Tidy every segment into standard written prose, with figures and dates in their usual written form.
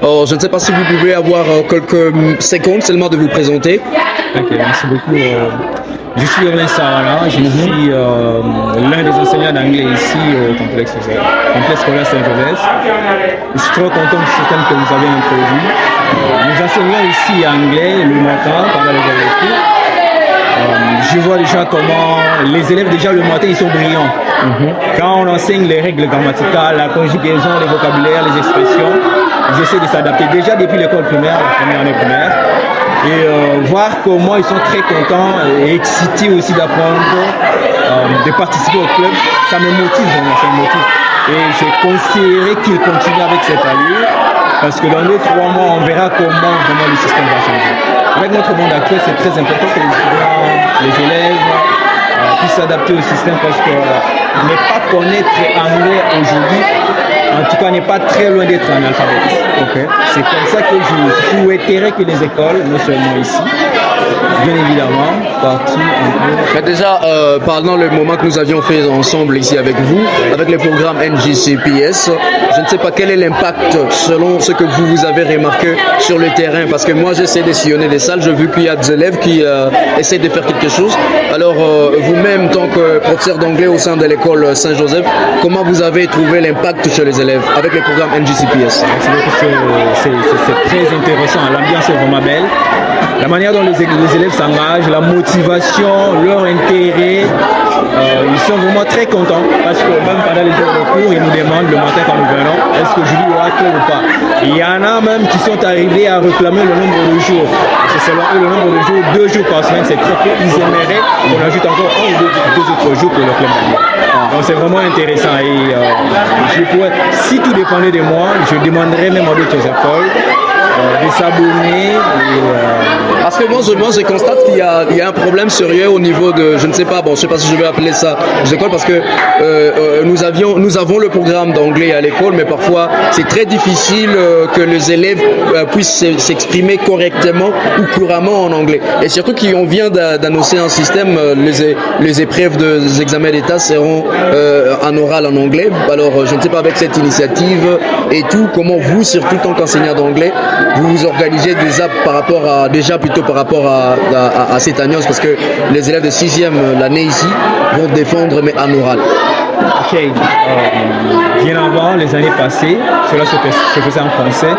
Je ne sais pas si vous pouvez avoir quelques secondes seulement de vous présenter. Ok, merci beaucoup. Je suis Romain Sarala, je suis l'un des enseignants d'anglais ici au complexe scolaire Saint-Joseph. Je suis trop content du système que vous avez introduit. Nous enseignons ici anglais le matin pendant les heures de cours. Je vois déjà comment les élèves déjà le matin ils sont brillants. Quand on enseigne les règles grammaticales, la conjugaison, les vocabulaires, les expressions, ils essaient de s'adapter déjà depuis l'école primaire, la première année primaire. Et voir comment ils sont très contents et excités aussi d'apprendre, de participer au club, ça me motive vraiment, ça me motive. Et je conseillerais qu'ils continuent avec cette allure, parce que dans 2-3 mois, on verra comment vraiment le système va changer. Avec notre monde actuel, c'est très important que les étudiants, les élèves puissent s'adapter au système, parce que ne pas connaître anglais aujourd'hui, en tout cas, n'est pas très loin d'être un alphabet. Okay. C'est comme ça que je souhaiterais que les écoles, non seulement ici, bien évidemment, partout Mais déjà, pendant le moment que nous avions fait ensemble ici avec vous, avec le programme NJCPS, je ne sais pas quel est l'impact selon ce que vous avez remarqué sur le terrain, parce que moi j'essaie de sillonner des salles, j'ai vu qu'il y a des élèves qui essaient de faire quelque chose. Alors vous-même, tant que professeur d'anglais au sein de l'école Saint-Joseph, comment vous avez trouvé l'impact chez les élèves avec le programme NJCPS? C'est très intéressant, l'ambiance est vraiment belle. La manière dont les élèves s'engagent, la motivation, leur intérêt, ils sont vraiment très contents, parce que même pendant les heures de cours, ils nous demandent le matin quand nous venons, est-ce que je lui aura cours ou pas. Il y en a même qui sont arrivés à réclamer le nombre de jours. C'est selon eux le nombre de jours, 2 jours par semaine, c'est très peu. Ils aimeraient qu'on ajoute encore 1 ou 2 autres jours pour le club d'anglais. Donc c'est vraiment intéressant. Et si tout dépendait de moi, je demanderais même à d'autres écoles de s'abonner. Parce que moi je constate qu'il y a un problème sérieux au niveau de, je ne sais pas, bon je sais pas si je vais appeler ça des écoles, parce que nous avons le programme d'anglais à l'école, mais parfois c'est très difficile que les élèves puissent s'exprimer correctement ou couramment en anglais. Et surtout qu'on vient d'annoncer un système, les épreuves des examens d'État seront en oral en anglais. Alors je ne sais pas, avec cette initiative et tout, comment vous, surtout en tant qu'enseignant d'anglais, vous vous organisez par rapport à cette annonce, parce que les élèves de 6e l'année ici vont défendre mais en oral. Ok. Bien avant, les années passées, cela se faisait en français.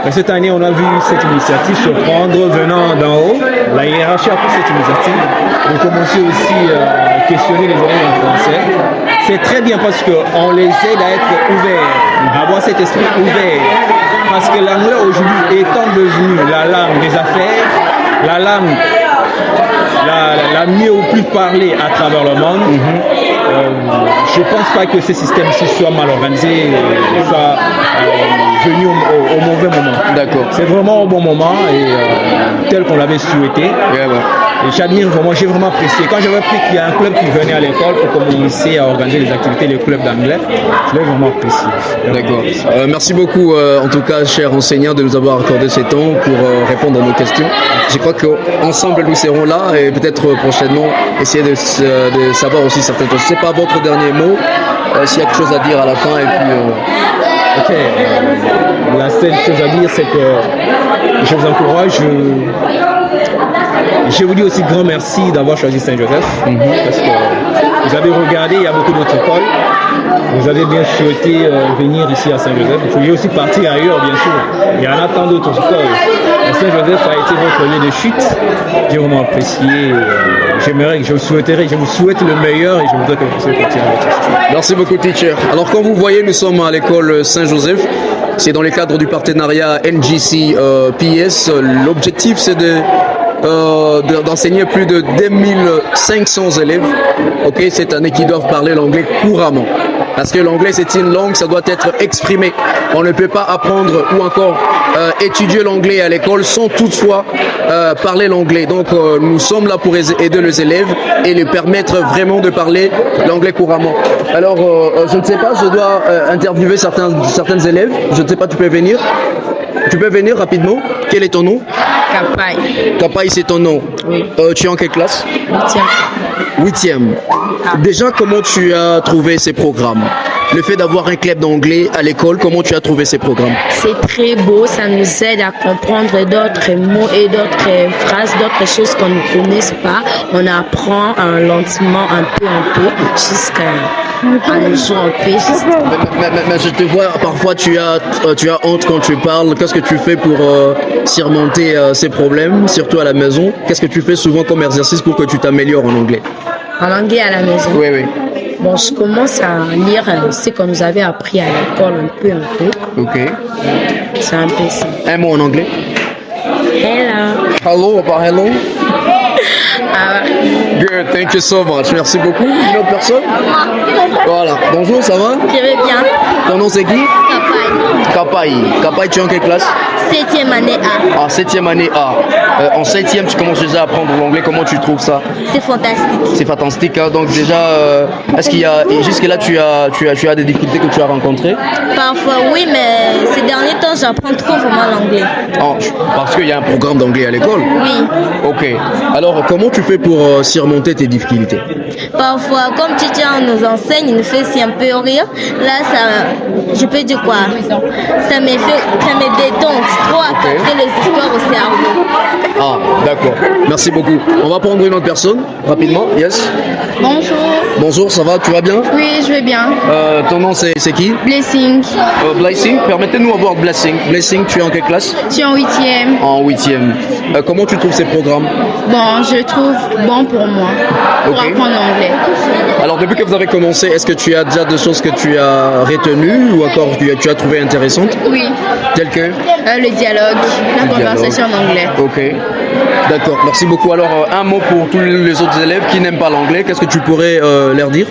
Mais cette année, on a vu cette initiative se prendre venant d'en haut. La hiérarchie a pris cette initiative de commencer aussi à questionner les élèves en français. C'est très bien, parce qu'on les aide à être ouverts, à avoir cet esprit ouvert. Parce que l'anglais aujourd'hui étant devenu la langue des affaires, la langue la mieux ou plus parlée à travers le monde, je ne pense pas que ce système-ci soit mal organisé, soit venu au mauvais moment. D'accord. C'est vraiment au bon moment et tel qu'on l'avait souhaité. Et j'admire vraiment, j'ai vraiment apprécié. Quand j'avais appris qu'il y a un club qui venait à l'école pour commencer à organiser les activités, le club d'anglais, je l'ai vraiment apprécié. D'accord. Merci beaucoup, en tout cas, cher enseignant, de nous avoir accordé ce temps pour répondre à nos questions. Je crois qu'ensemble, nous serons là et peut-être prochainement essayer de savoir aussi certaines choses. Ce n'est pas votre dernier mot, s'il y a quelque chose à dire à la fin. Et puis, Ok. La seule chose à dire, c'est que je vous encourage. Je vous dis aussi grand merci d'avoir choisi Saint-Joseph, parce que vous avez regardé, il y a beaucoup d'autres écoles. Vous avez bien souhaité venir ici à Saint-Joseph. Vous pouviez aussi partir ailleurs, bien sûr. Il y en a tant d'autres écoles. Mais Saint-Joseph a été votre lieu de chute. J'ai vraiment apprécié. Je vous souhaite le meilleur et je voudrais que vous puissiez continuer avec ça. Merci beaucoup, teacher. Alors, comme vous voyez, nous sommes à l'école Saint-Joseph. C'est dans le cadre du partenariat NJCPS. L'objectif, c'est d'enseigner plus de 2500 élèves cette année qui doivent parler l'anglais couramment. Parce que l'anglais, c'est une langue, ça doit être exprimé. On ne peut pas apprendre ou encore étudier l'anglais à l'école sans toutefois parler l'anglais. Donc, nous sommes là pour aider les élèves et les permettre vraiment de parler l'anglais couramment. Alors, je ne sais pas, je dois interviewer certains élèves. Je ne sais pas, tu peux venir? Tu peux venir rapidement? Quel est ton nom? Kapai. Kapai, c'est ton nom? Oui. Tu es en quelle classe? 8e. 8e. Déjà, comment tu as trouvé ces programmes? le fait d'avoir un club d'anglais à l'école, comment tu as trouvé ces programmes? C'est très beau, ça nous aide à comprendre d'autres mots et d'autres phrases, d'autres choses qu'on ne connaisse pas. On apprend lentement, un peu, jusqu'à nous jouer Mais je te vois, parfois tu as honte quand tu parles. Qu'est-ce que tu fais pour surmonter ces problèmes, surtout à la maison? Qu'est-ce que tu fais souvent comme exercice pour que tu t'améliores en anglais? En anglais à la maison? Oui, oui. Bon, je commence à lire ce que nous avait appris à l'école un peu. Ok. C'est un peu ça. Un mot en anglais? Hello. Hello, pas hello? Ah, Good, thank you so much. Merci beaucoup. Une autre personne? Voilà. Bonjour, ça va? je vais bien. Ton nom c'est qui? Kapai. Kapai, tu es en quelle classe? 7e année A. En 7e année A. En 7e, tu commences déjà à apprendre l'anglais. Comment tu trouves ça? C'est fantastique. C'est fantastique. Hein? Donc déjà, est-ce qu'il y a jusque-là tu as des difficultés que tu as rencontrées? Parfois oui, mais ces derniers temps, j'apprends trop vraiment l'anglais. Oh, parce qu'il y a un programme d'anglais à l'école? Oui. Ok. Alors, comment tu fais pour surmonter tes difficultés? Parfois, comme teacher nous enseigne, il nous fait aussi un peu rire. Là, je peux dire quoi? Ça me détend trop à capter les histoires au cerveau. Ah, d'accord. Merci beaucoup. On va prendre une autre personne, rapidement. Yes. Bonjour. Bonjour, ça va? Tu vas bien? Oui, je vais bien. Ton nom c'est qui? Blessing. Blessing. Permettez-nous avoir Blessing. Blessing, tu es en quelle classe? Je suis en 8e. En 8e. Comment tu trouves ces programmes? Bon, je trouve bon pour moi, pour apprendre l'anglais. Alors, depuis que vous avez commencé, est-ce que tu as déjà des choses que tu as retenues ou encore tu as trouvé intéressantes? Oui. Telles que? Le dialogue, la conversation en anglais. Ok. D'accord, merci beaucoup. Alors, un mot pour tous les autres élèves qui n'aiment pas l'anglais, qu'est-ce que tu pourrais leur dire?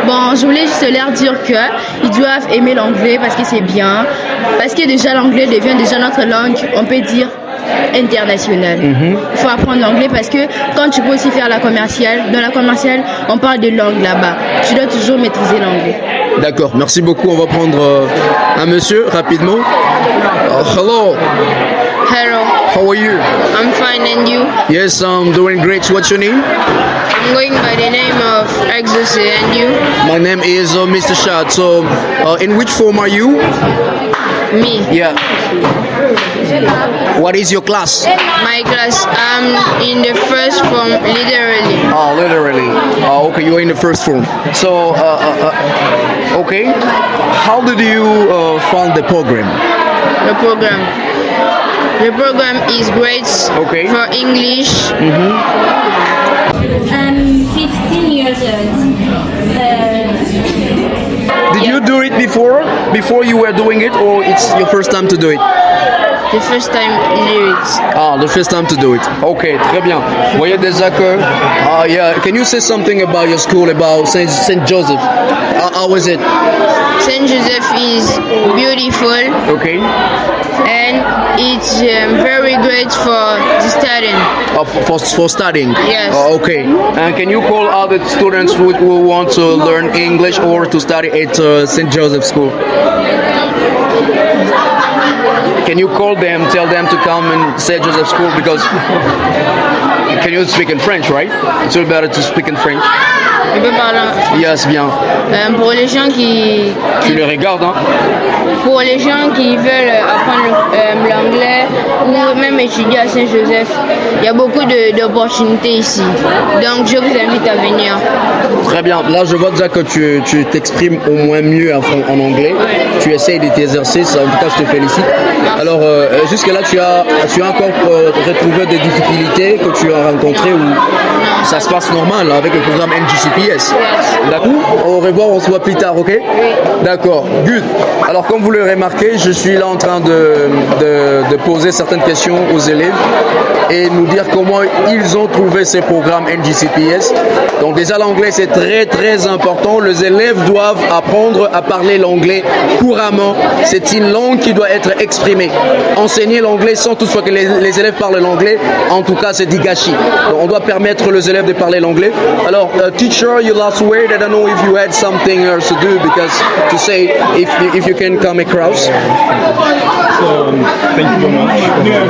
Bon, je voulais juste leur dire qu'ils doivent aimer l'anglais parce que c'est bien, parce que déjà l'anglais devient déjà notre langue, on peut dire, internationale. Il faut apprendre l'anglais parce que quand tu peux aussi faire la commerciale, dans la commerciale, on parle de langue là-bas. Tu dois toujours maîtriser l'anglais. D'accord, merci beaucoup. On va prendre un monsieur rapidement. Hello. Hello, How are you? I'm fine and you? Yes, I'm doing great. What's your name? I'm going by the name of Exus and you? My name is Mr. Shad. So, in which form are you? Me. Yeah. What is your class? My class, I'm in the first form, literally. Oh, literally. Oh, okay, you're in the first form. So, okay. How did you find the program? The program is great for English. I'm 15 years old. Did you do it before? Before you were doing it, or it's your first time to do it? The first time I do it. Ah, the first time to do it. Okay, très bien. Vous voyez déjà que... yeah. Can you say something about your school, about Saint Joseph? How was it? Saint Joseph is beautiful. Okay. And it's very great for studying. For studying? Yes. Okay. And can you call other students who want to learn English or to study at St. Joseph School? Can you call them, tell them to come and St. Joseph School? Because can you speak in French, right? It's all better to speak in French. On peut parler en français. Yes, bien. Pour les gens qui Tu les regardes, hein? Pour les gens qui veulent apprendre l'anglais ou même étudier à Saint-Joseph, il y a beaucoup d'opportunités ici. Donc je vous invite à venir. Très bien. Là, je vois déjà que tu t'exprimes au moins mieux en anglais. Tu essayes de t'exercer. En tout cas, je te félicite. Alors, jusque-là, tu as encore retrouvé des difficultés que tu as rencontrées ou ça se passe normal avec le programme NGCPS? D'accord. Au revoir, on se voit plus tard, ok? D'accord. Good. Alors, comme vous le remarquez, je suis là en train de poser certaines questions aux élèves et nous dire comment ils ont trouvé ces programmes NGCPS. Donc déjà, l'anglais, c'est très très important. Les élèves doivent apprendre à parler l'anglais couramment. C'est une langue qui doit être exprimée. Enseigner l'anglais sans toutefois que les élèves parlent l'anglais, en tout cas, c'est du gâchis. Donc, on doit permettre aux élèves de parler l'anglais. Alors, teacher, your last word. I don't know if you had something else to do because to say if you can come across. So, thank you very much for giving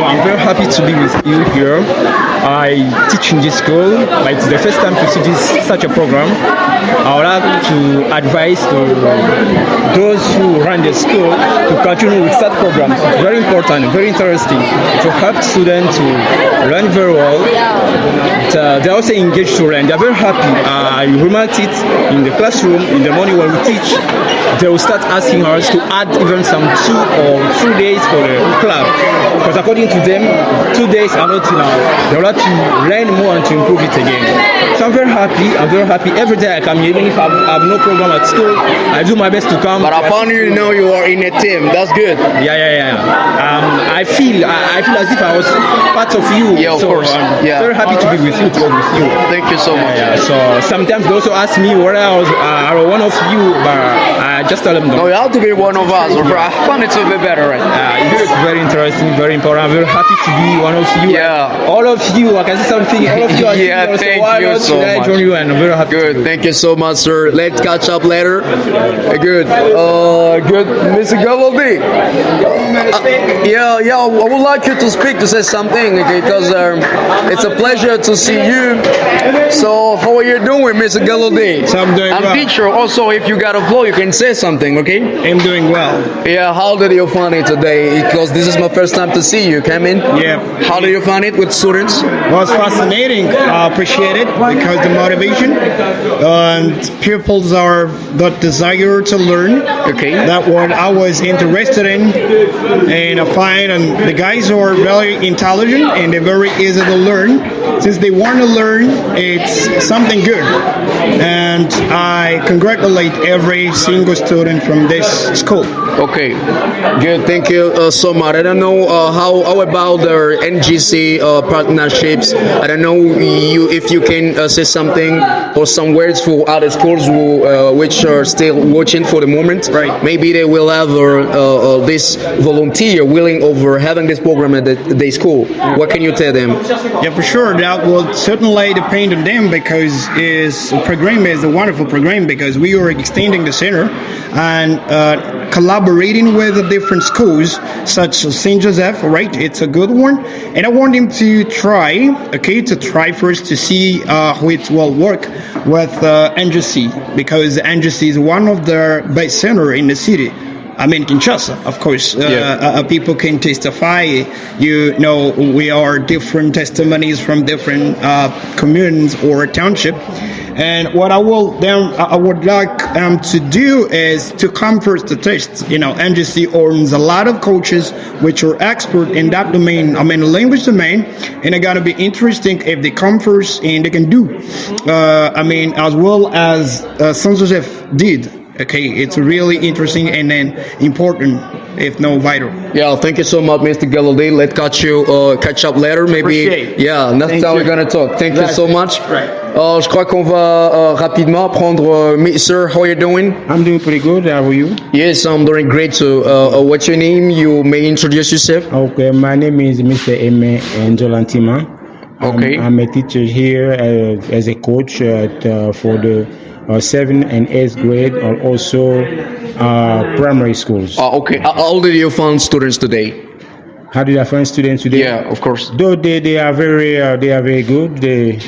I'm very happy to be with you here. I teach in this school, but it's the first time to see such a program. I would like to advise to those who run the school to continue with that program. It's very important, very interesting to help students to learn very well. They're also engaged to learn. They're very happy. You remarked it in the classroom in the morning when we teach. They will start asking us to add even some 2 or 3 days for the club, because according to them, 2 days are not enough. They would like to learn more and to improve it again. So I'm very happy. Every day I come here, even if I have no program at school, I do my best to come. But I found you are in a team. That's good. Yeah. I feel as if I was part of you. Yeah, of course. I'm Yeah. very happy to be with you. Thank you so much. Yeah. So sometimes they also ask me whether I was one of you, but I just tell them no. No, you have to be one of us. I found it to be better, right? It's very interesting, very important. I'm very happy to be one of you. Yeah. All of you, I can see something. All of you are Yeah, seniors, thank why you not so should I much. join you? And I'm very happy. Good. Thank you so much, sir. Let's catch up later. Good. Good. Mr. Gavaldi. Yeah. I would like you to speak, to say something, okay? Because it's a pleasure to see you. So, how are you doing, Mr. Gavaldi? So I'm doing well. teacher. Also, if you got a flow, you can say something, okay? I'm doing well. Yeah. How did you find it today? Because this is my first time to see you. Come in. Yeah. How do you find it with students? Was fascinating. I appreciate it because the motivation and pupils are that desire to learn. Okay. That what I was interested in, and I find and the guys are very intelligent and they're very easy to learn. Since they want to learn, it's something good, and I congratulate every single student from this school. Okay, good. Thank you so much. I don't know how about the NGC partnerships. I don't know if you can say something or some words for other schools which are still watching for the moment. Right. Maybe they will have this volunteer willing over having this program at the school. What can you tell them? Yeah, for sure. That will certainly depend on them because this program is a wonderful program because we are extending the center and collaborating with the different schools such as St. Joseph, right? It's a good one. And I want them to try first to see how it will work with NGC because NGC is one of the best center in the city. I mean, Kinshasa, of course, people can testify. You know, we are different testimonies from different communes or township. And what I would like to do is to come first to test. You know, NGC owns a lot of coaches which are expert in that domain. I mean, the language domain, and it's gonna be interesting if they come first and they can do. I mean, as well as Saint Joseph did. Okay, it's really interesting and then important, if not vital. Yeah, thank you so much, Mr. Gavaldi. Let's catch up later, maybe. Appreciate. Yeah, next time we're gonna talk. Thank you so much. Right. Je crois qu'on va rapidement prendre. Sir, how are you doing? I'm doing pretty good. How are you? Yes, I'm doing great too. What's your name? You may introduce yourself. Okay, my name is Mr. Aime Njolantima. Okay. I'm a teacher here as a coach for the 7th and 8th grade, and also primary schools. Okay. How did you find students today? How did I find students today? Yeah, of course. Though they are very good. They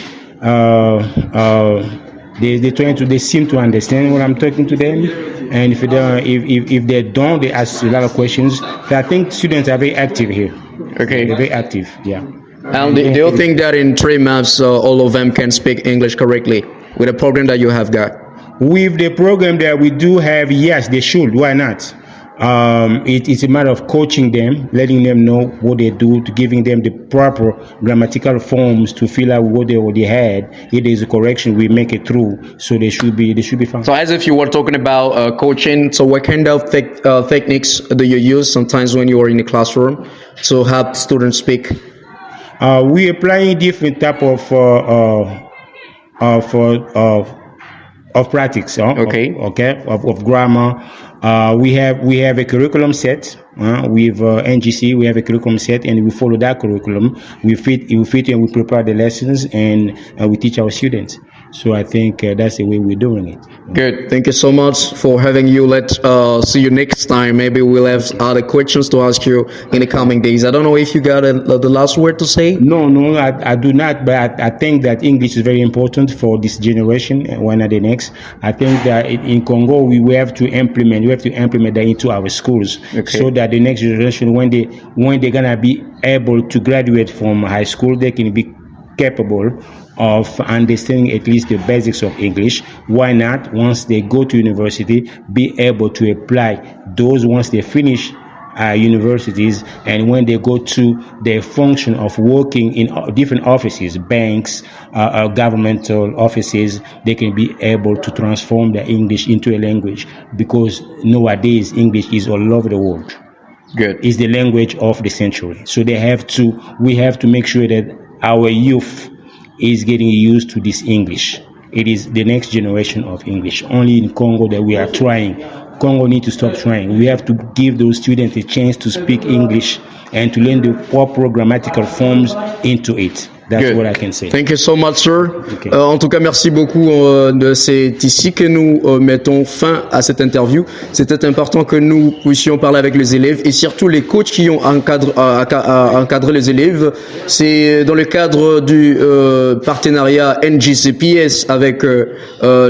seem to understand what I'm talking to them, and if they don't, they ask a lot of questions. So I think students are very active here. Okay. They're very active. Yeah. And do you think that in 3 months all of them can speak English correctly with the program that you have got? With the program that we do have, yes, they should. Why not? It's a matter of coaching them, letting them know what they do, to giving them the proper grammatical forms to fill out what they already had. If there's a correction, we make it through, so they should be fine. So as if you were talking about coaching, so what kind of techniques do you use sometimes when you are in the classroom to help students speak? We applying different type of practice. Okay. Of grammar. We have a curriculum set with NGC. We have a curriculum set, and we follow that curriculum. We fit and we prepare the lessons, and we teach our students. So I think that's the way we're doing it. Good. Thank you so much for having you. Let's see you next time. Maybe we'll have other questions to ask you in the coming days. I don't know if you got the last word to say. No, I do not. But I think that English is very important for this generation, one of the next. I think that in Congo we have to implement that into our schools, so that the next generation, when they're gonna be able to graduate from high school, they can be capable of understanding at least the basics of English. Why not, once they go to university, be able to apply those once they finish universities, and when they go to their function of working in different offices, banks, governmental offices, they can be able to transform the English into a language, because nowadays English is all over the world. Good. It's the language of the century. So we have to make sure that our youth is getting used to this English. It is the next generation of English. Only in Congo that we are trying. Congo need to stop trying. We have to give those students a chance to speak English and to learn the proper grammatical forms into it. That's Good. what I can say. Thank you so much, sir. Okay. En tout cas, merci beaucoup. C'est ici que nous mettons fin à cette interview. C'était important que nous puissions parler avec les élèves et surtout les coachs qui ont encadré les élèves. C'est dans le cadre du partenariat NGCPS avec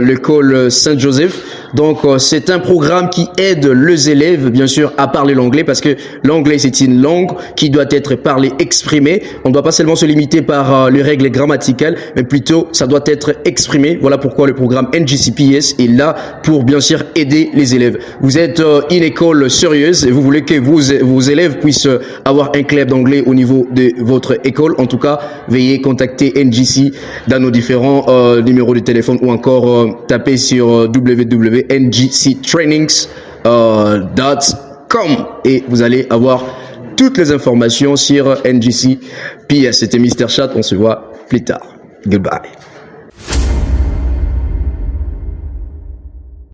l'école Saint-Joseph. Donc, c'est un programme qui aide les élèves, bien sûr, à parler l'anglais, parce que l'anglais, c'est une langue qui doit être parlée, exprimée. On ne doit pas seulement se limiter par les règles grammaticales, mais plutôt, ça doit être exprimé. Voilà pourquoi le programme NGCPS est là pour, bien sûr, aider les élèves. Vous êtes une école sérieuse et vous voulez que vos élèves puissent avoir un club d'anglais au niveau de votre école. En tout cas, veuillez contacter NGC dans nos différents numéros de téléphone ou encore taper sur www.ngctrainings.com et vous allez avoir toutes les informations sur NGC PS. C'était Mr. Chat, on se voit plus tard. Goodbye.